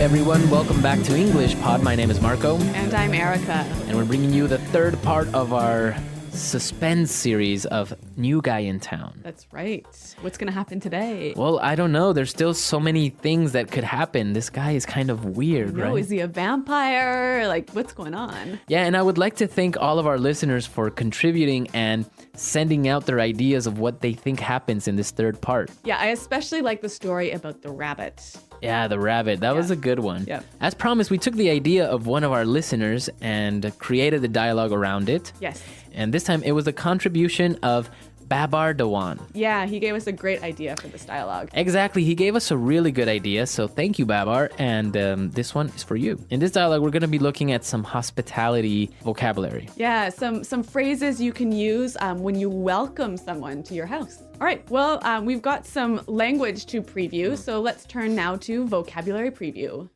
everyone. Welcome back to English Pod. My name is Marco. And I'm Erica. And we're bringing you the third part of our suspense series of New Guy in Town. That's right. What's going to happen today? Well, I don't know. There's still so many things that could happen. This guy is kind of weird, right? Is he a vampire? Like, what's going on? Yeah, and I would like to thank all of our listeners for contributing and sending out their ideas of what they think happens in this third part. Yeah, I especially like the story about the rabbit. Yeah, the rabbit. That was a good one. Yeah. As promised, we took the idea of one of our listeners and created the dialogue around it. Yes. And this time it was a contribution of Babar Dewan. Yeah, he gave us a great idea for this dialogue. Exactly. He gave us a really good idea. So thank you, Babar. And this one is for you. In this dialogue, we're going to be looking at some hospitality vocabulary. Yeah, some phrases you can use when you welcome someone to your house. All right, well, we've got some language to preview. So let's turn now to vocabulary preview.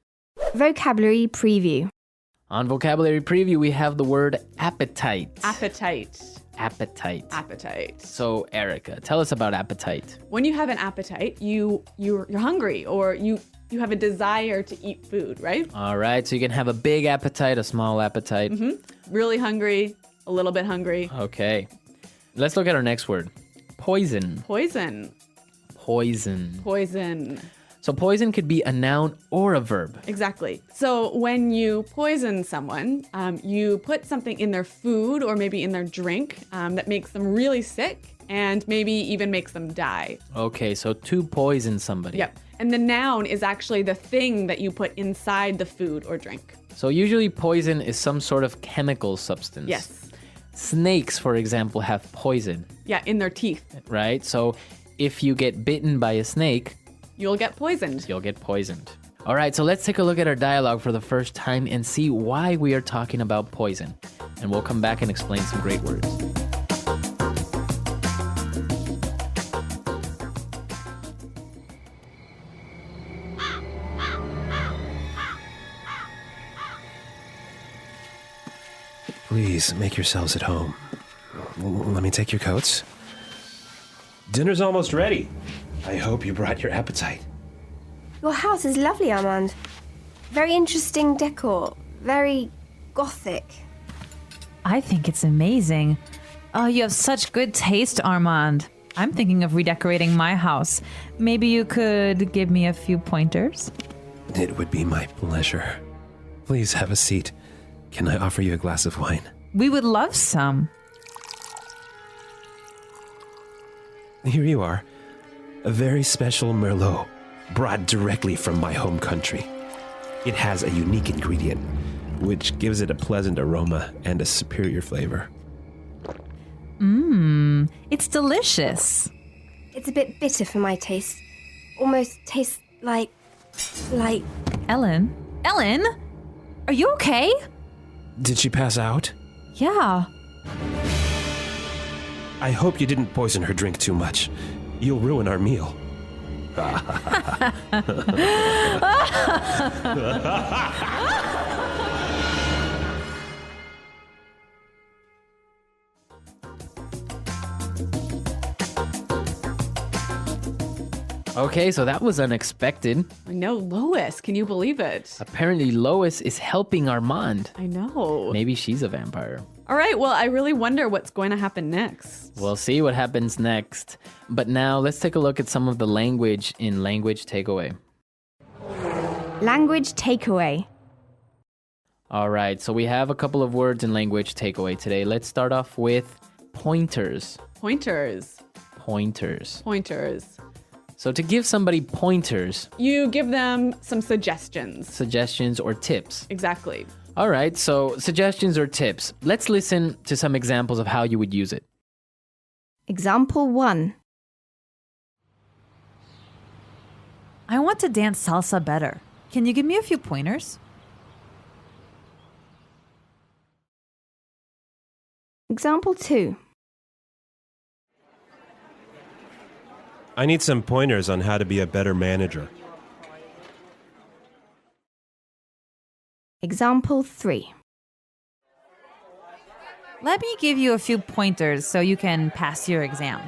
Vocabulary preview. On vocabulary preview, we have the word appetite. Appetite. Appetite. Appetite. So, Erica, tell us about appetite. When you have an appetite, you're hungry, or you have a desire to eat food, right? All right, so you can have a big appetite, a small appetite. Really hungry, a little bit hungry. Okay. Let's look at our next word. Poison. Poison. Poison. Poison. So poison could be a noun or a verb. Exactly. So when you poison someone, you put something in their food or maybe in their drink that makes them really sick and maybe even makes them die. Okay, so to poison somebody. Yep. And the noun is actually the thing that you put inside the food or drink. So usually poison is some sort of chemical substance. Yes. Snakes, for example, have poison. Yeah, in their teeth. Right? So if you get bitten by a snake, you'll get poisoned. You'll get poisoned. All right, so let's take a look at our dialogue for the first time and see why we are talking about poison. And we'll come back and explain some great words. Please make yourselves at home. Let me take your coats. Dinner's almost ready. I hope you brought your appetite. Your house is lovely, Armand. Very interesting decor. Very gothic. I think it's amazing. Oh, you have such good taste, Armand. I'm thinking of redecorating my house. Maybe you could give me a few pointers? It would be my pleasure. Please have a seat. Can I offer you a glass of wine? We would love some. Here you are. A very special Merlot, brought directly from my home country. It has a unique ingredient, which gives it a pleasant aroma and a superior flavor. It's delicious. It's a bit bitter for my taste. Almost tastes like... Ellen? Ellen? Are you okay? Did she pass out? Yeah. I hope you didn't poison her drink too much. You'll ruin our meal. Okay, so that was unexpected. I know, Lois. Can you believe it? Apparently Lois is helping Armand. I know. Maybe she's a vampire. All right, well, I really wonder what's going to happen next. We'll see what happens next. But now let's take a look at some of the language in Language Takeaway. Language takeaway. All right, so we have a couple of words in Language Takeaway today. Let's start off with pointers. Pointers. Pointers. Pointers. So to give somebody pointers, you give them some suggestions. suggestions or tips. Exactly. All right, so suggestions or tips. Let's listen to some examples of how you would use it. Example 1. I want to dance salsa better. Can you give me a few pointers? Example 2. I need some pointers on how to be a better manager. Example 3. Let me give you a few pointers so you can pass your exam.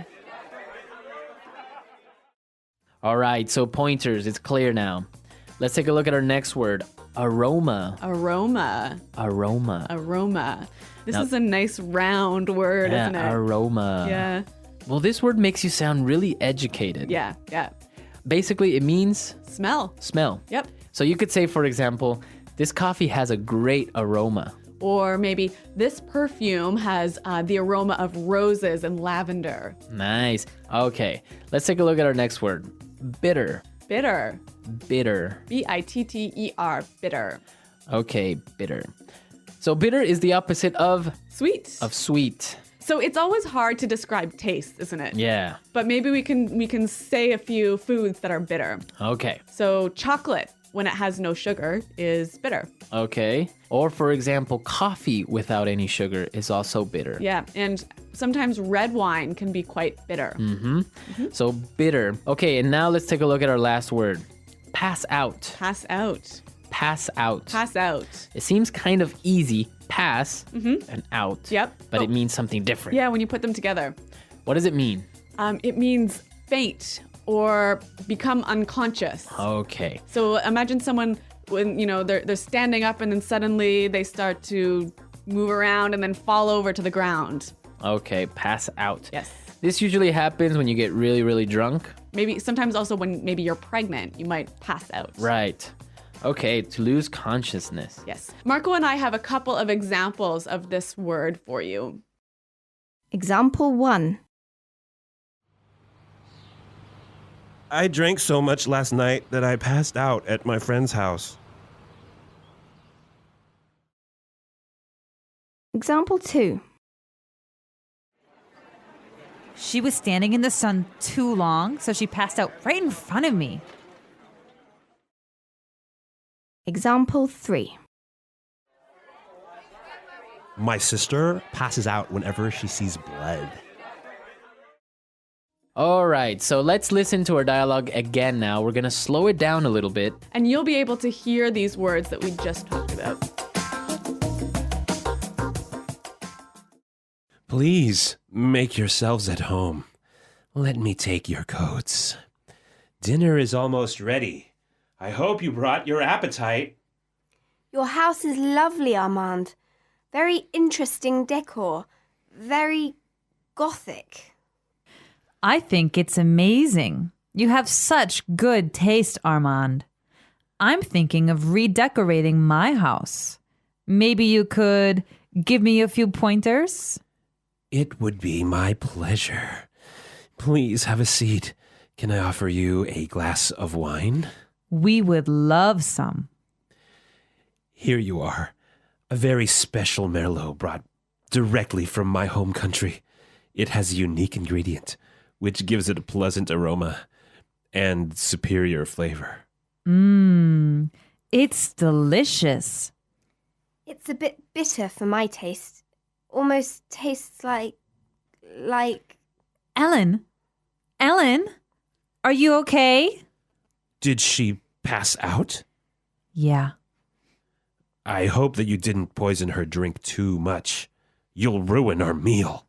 All right, so pointers, it's clear now. Let's take a look at our next word. Aroma. Aroma. Aroma. Aroma. This Now- is a nice round word, Yeah, isn't it? aroma. Yeah. Well, this word makes you sound really educated. Yeah. Yeah. Basically, it means Smell. smell. Yep. So you could say, for example, this coffee has a great aroma. Or maybe this perfume has the aroma of roses and lavender. Nice. Okay, let's take a look at our next word. Bitter. Bitter. Bitter. Bitter. Bitter. Okay, bitter. So bitter is the opposite of Sweet. sweet. So it's always hard to describe taste, isn't it? Yeah. But maybe we can say a few foods that are bitter. Okay. So chocolate, when it has no sugar, is bitter. Okay. Or for example, coffee without any sugar is also bitter. Yeah, and sometimes red wine can be quite bitter. So bitter. Okay, and now let's take a look at our last word. Pass out. Pass out. Pass out. Pass out. It seems kind of easy. Pass and out. Yep. But Oh. it means something different. Yeah, when you put them together. What does it mean? It means faint or become unconscious. Okay. So imagine someone when they're standing up and then suddenly they start to move around and then fall over to the ground. Okay, pass out. Yes. This usually happens when you get really, really drunk. Maybe sometimes also when maybe you're pregnant, you might pass out. Right. Okay, to lose consciousness. Yes. Marco and I have a couple of examples of this word for you. Example 1. I drank so much last night that I passed out at my friend's house. Example 2. She was standing in the sun too long, so she passed out right in front of me. Example 3. My sister passes out whenever she sees blood. All right, so let's listen to our dialogue again now. We're going to slow it down a little bit. And you'll be able to hear these words that we just talked about. Please make yourselves at home. Let me take your coats. Dinner is almost ready. I hope you brought your appetite. Your house is lovely, Armand. Very interesting decor. Very gothic. I think it's amazing. You have such good taste, Armand. I'm thinking of redecorating my house. Maybe you could give me a few pointers? It would be my pleasure. Please have a seat. Can I offer you a glass of wine? We would love some. Here you are. A very special Merlot brought directly from my home country. It has a unique ingredient, which gives it a pleasant aroma and superior flavor. It's delicious. It's a bit bitter for my taste. Almost tastes like... Ellen, are you okay? Did she pass out? Yeah. I hope that you didn't poison her drink too much. You'll ruin our meal.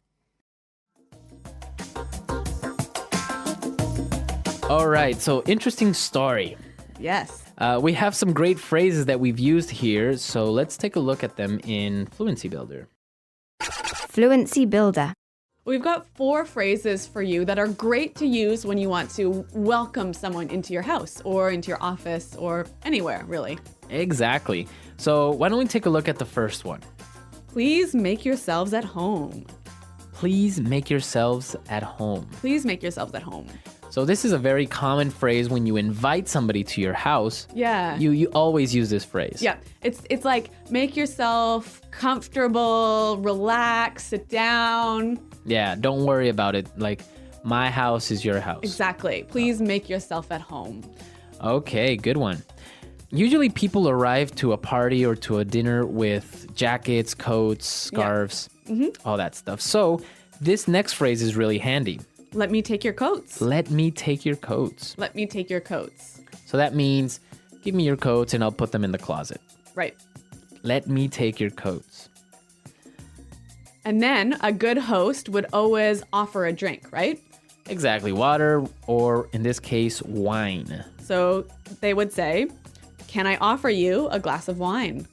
All right, so interesting story. Yes. We have some great phrases that we've used here, so let's take a look at them in Fluency Builder. Fluency Builder. We've got 4 phrases for you that are great to use when you want to welcome someone into your house or into your office or anywhere, really. Exactly. So why don't we take a look at the first one? Please make yourselves at home. Please make yourselves at home. Please make yourselves at home. So this is a very common phrase when you invite somebody to your house. Yeah. You always use this phrase. Yeah, it's like make yourself comfortable, relax, sit down. Yeah, don't worry about it. Like, my house is your house. Exactly. Please make yourself at home. Okay, good one. Usually people arrive to a party or to a dinner with jackets, coats, scarves, all that stuff. So this next phrase is really handy. Let me take your coats. Let me take your coats. Let me take your coats. So that means give me your coats and I'll put them in the closet. Right. Let me take your coats. And then a good host would always offer a drink, right? Exactly. Water, or in this case, wine. So they would say, can I offer you a glass of wine?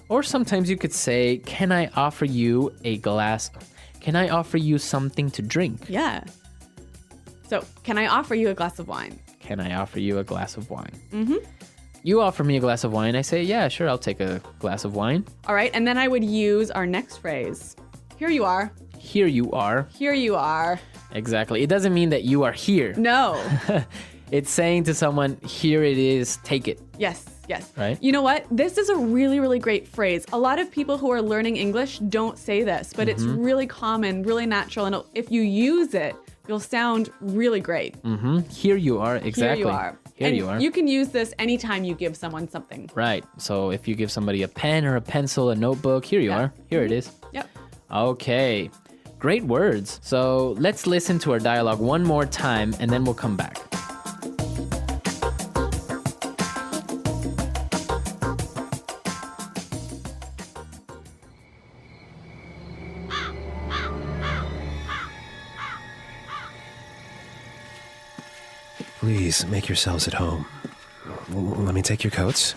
Or sometimes you could say, can I offer you something to drink? Yeah. So, can I offer you a glass of wine? Can I offer you a glass of wine? You offer me a glass of wine. I say, yeah, sure, I'll take a glass of wine. All right. And then I would use our next phrase. Here you are. Here you are. Here you are. Exactly. It doesn't mean that you are here. No. It's saying to someone, here it is, take it. Yes. Yes. Right? You know what? This is a really, really great phrase. A lot of people who are learning English don't say this, but it's really common, really natural. And if you use it, you'll sound really great. Here you are. Exactly. Here you are. Here and you are. You can use this anytime you give someone something. Right. So if you give somebody a pen or a pencil, a notebook, here you are. Here it is. Yep. Okay. Great words. So let's listen to our dialogue one more time and then we'll come back. Please make yourselves at home. Let me take your coats.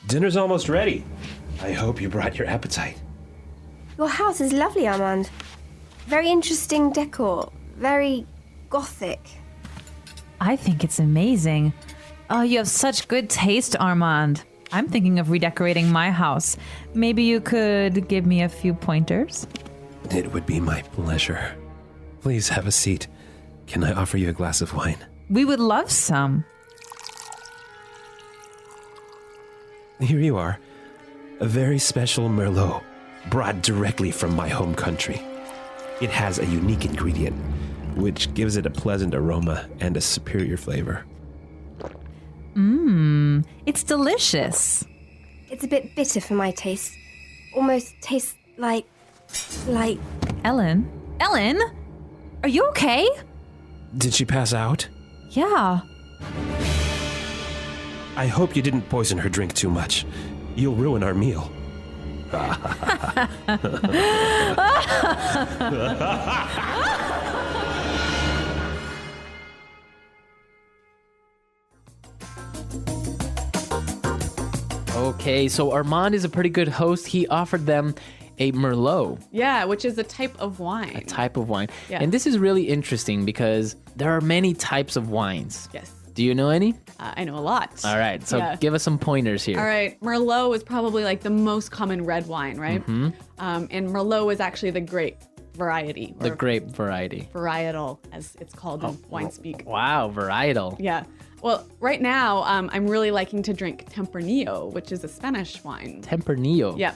Dinner's almost ready. I hope you brought your appetite. Your house is lovely, Armand. Very interesting decor. Very gothic. I think it's amazing. Oh, you have such good taste, Armand. I'm thinking of redecorating my house. Maybe you could give me a few pointers? It would be my pleasure. Please have a seat. Can I offer you a glass of wine? We would love some. Here you are. A very special Merlot, brought directly from my home country. It has a unique ingredient, which gives it a pleasant aroma and a superior flavor. It's delicious. It's a bit bitter for my taste. Almost tastes like... Ellen? Ellen? Are you okay? Did she pass out? Yeah. I hope you didn't poison her drink too much. You'll ruin our meal. Okay, so Armand is a pretty good host. He offered them a Merlot, Yeah, which is a type of wine. a type of wine. Yeah. And this is really interesting because there are many types of wines. Yes. Do you know any? I know a lot. All right, so Yeah. give us some pointers here. All right. Merlot is probably like the most common red wine, right? And Merlot is actually the grape variety. The or grape variety. varietal, as it's called in wine speak. Wow, varietal. Yeah. Well, right now, I'm really liking to drink Tempranillo, which is a Spanish wine. Tempranillo. Yeah.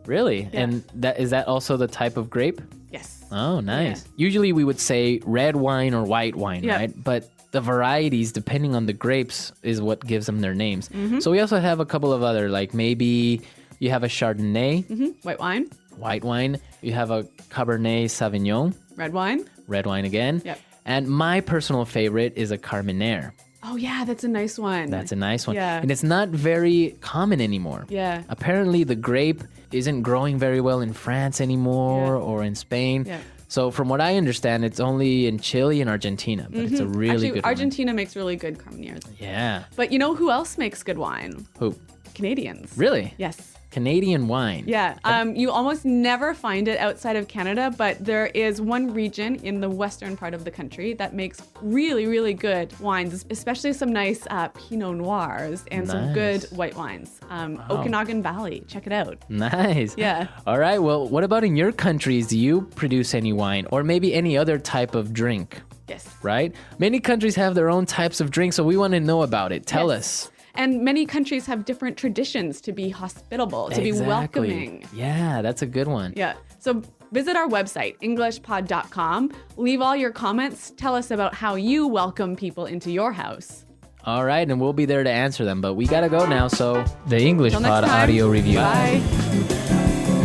Really? Yeah. And is that also the type of grape? Yes. Oh, nice. Usually we would say red wine or white wine, Yeah. right? But the varieties, depending on the grapes, is what gives them their names. So we also have a couple of other, like maybe you have a Chardonnay, White wine, white wine. You have a Cabernet Sauvignon, red wine. red wine again. Yep. And my personal favorite is a Carmenere. Oh, yeah, that's a nice one. That's a nice one. Yeah. And it's not very common anymore. Yeah. Apparently, the grape isn't growing very well in France anymore Yeah. or in Spain. Yeah. So from what I understand, it's only in Chile and Argentina, but it's a really Actually, good wine. Argentina makes really good Carmeneres. Yeah. But you know who else makes good wine? Who? Canadians. Really? Yes. Canadian wine. Yeah. You almost never find it outside of Canada, but there is one region in the western part of the country that makes really, really good wines, especially some nice Pinot Noirs and some good Nice. white wines. Okanagan Valley. Check it out. Nice. Yeah. All right. Well, what about in your countries? Do you produce any wine or maybe any other type of drink? Yes. Right? Many countries have their own types of drinks, so we want to know about it. Tell Yes. us. And many countries have different traditions to be hospitable, to be welcoming. Yeah, that's a good one. Yeah. So visit our website, englishpod.com. Leave all your comments. Tell us about how you welcome people into your house. All right, and we'll be there to answer them, but we gotta go now, so the English Till next Pod time. audio review. Bye.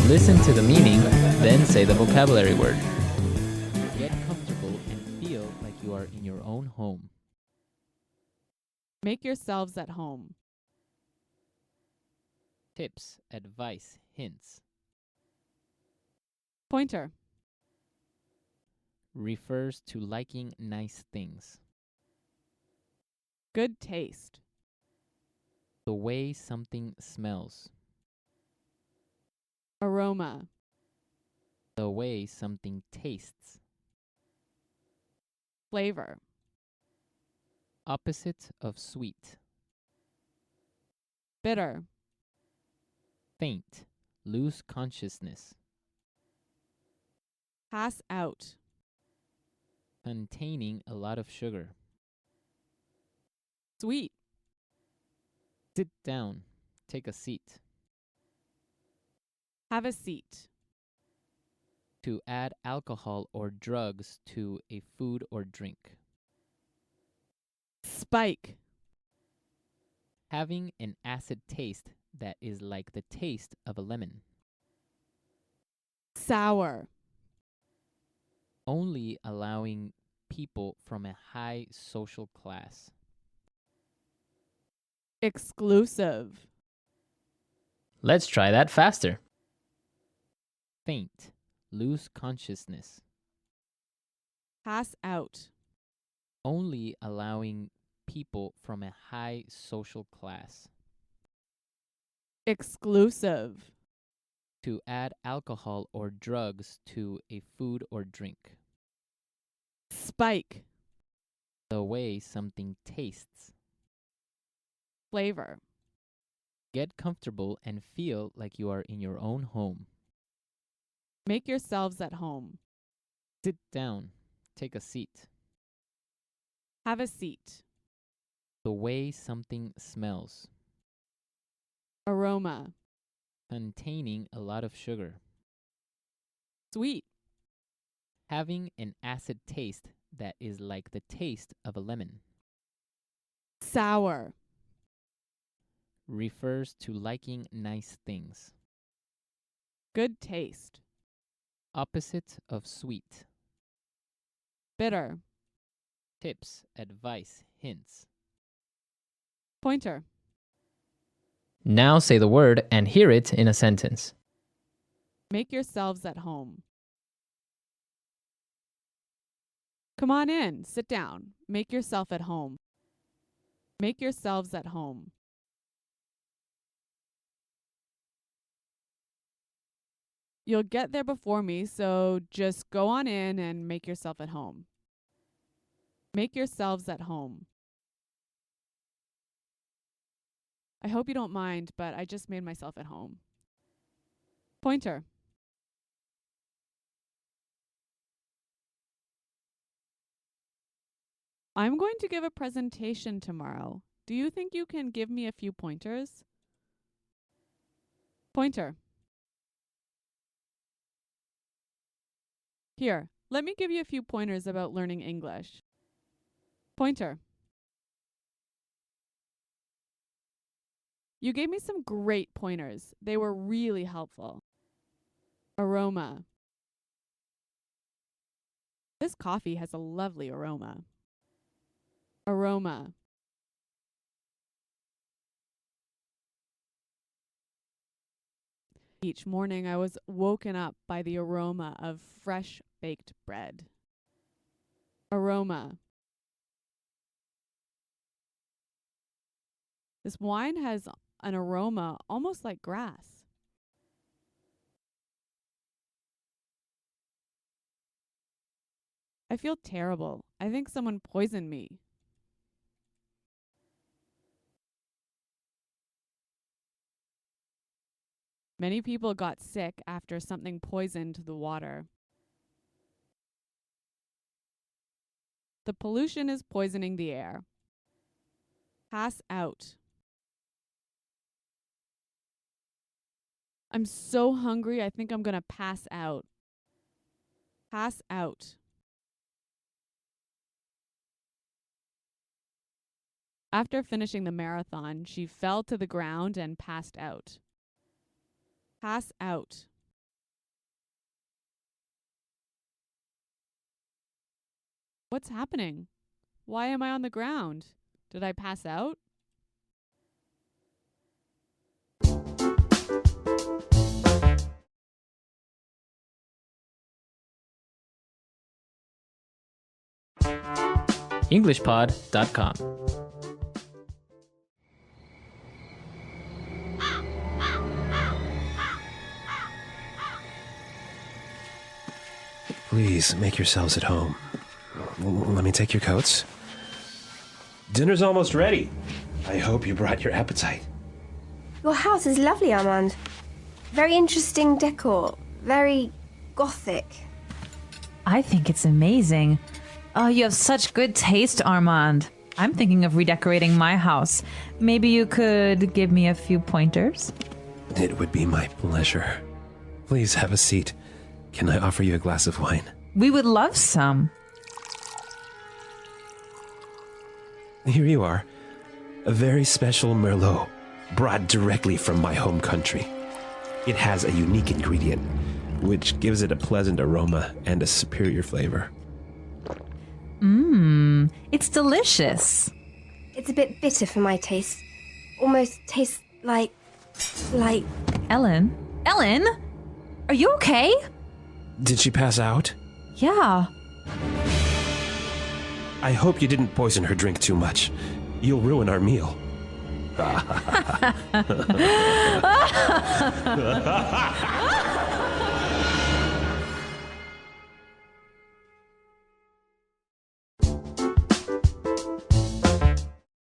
Listen to the meaning, then say the vocabulary word. Get comfortable and feel like you are in your own home. Make yourselves at home. Tips, advice, hints. Pointer. Refers to liking nice things. Good taste. The way something smells. Aroma. The way something tastes. Flavor. Opposite of sweet. Bitter. Faint. Lose consciousness. Pass out. Containing a lot of sugar. Sweet. Sit down. Take a seat. Have a seat. To add alcohol or drugs to a food or drink. Spike. Having an acid taste that is like the taste of a lemon. Sour. Only allowing people from a high social class. Exclusive. Let's try that faster. Faint. Lose consciousness. Pass out. Only allowing people from a high social class. Exclusive. To add alcohol or drugs to a food or drink. Spike. The way something tastes. Flavor. Get comfortable and feel like you are in your own home. Make yourselves at home. Sit down. Take a seat. Have a seat. The way something smells. Aroma. Containing a lot of sugar. Sweet. Having an acid taste that is like the taste of a lemon. Sour. Refers to liking nice things. Good taste. Opposite of sweet. Bitter. Tips, advice, hints. Pointer. Now say the word and hear it in a sentence. Make yourselves at home. Come on in. Sit down. Make yourself at home. Make yourselves at home. You'll get there before me, so just go on in and make yourself at home. Make yourselves at home. I hope you don't mind, but I just made myself at home. Pointer. I'm going to give a presentation tomorrow. Do you think you can give me a few pointers? Pointer. Here, let me give you a few pointers about learning English. Pointer. You gave me some great pointers. They were really helpful. Aroma. This coffee has a lovely aroma. Aroma. Each morning I was woken up by the aroma of fresh baked bread. Aroma. This wine has an aroma almost like grass. I feel terrible. I think someone poisoned me. Many people got sick after something poisoned the water. The pollution is poisoning the air. Pass out. I'm so hungry, I think I'm going to pass out. Pass out. After finishing the marathon, she fell to the ground and passed out. Pass out. What's happening? Why am I on the ground? Did I pass out? englishpod.com Please make yourselves at home. Let me take your coats. Dinner's almost ready. I hope you brought your appetite. Your house is lovely, Armand. Very interesting decor. Very gothic. I think it's amazing. Oh, you have such good taste, Armand. I'm thinking of redecorating my house. Maybe you could give me a few pointers? It would be my pleasure. Please have a seat. Can I offer you a glass of wine? We would love some. Here you are. A very special Merlot, brought directly from my home country. It has a unique ingredient, which gives it a pleasant aroma and a superior flavor. It's delicious. It's a bit bitter for my taste. Almost tastes like... Ellen? Ellen? Are you okay? Did she pass out? Yeah. I hope you didn't poison her drink too much. You'll ruin our meal.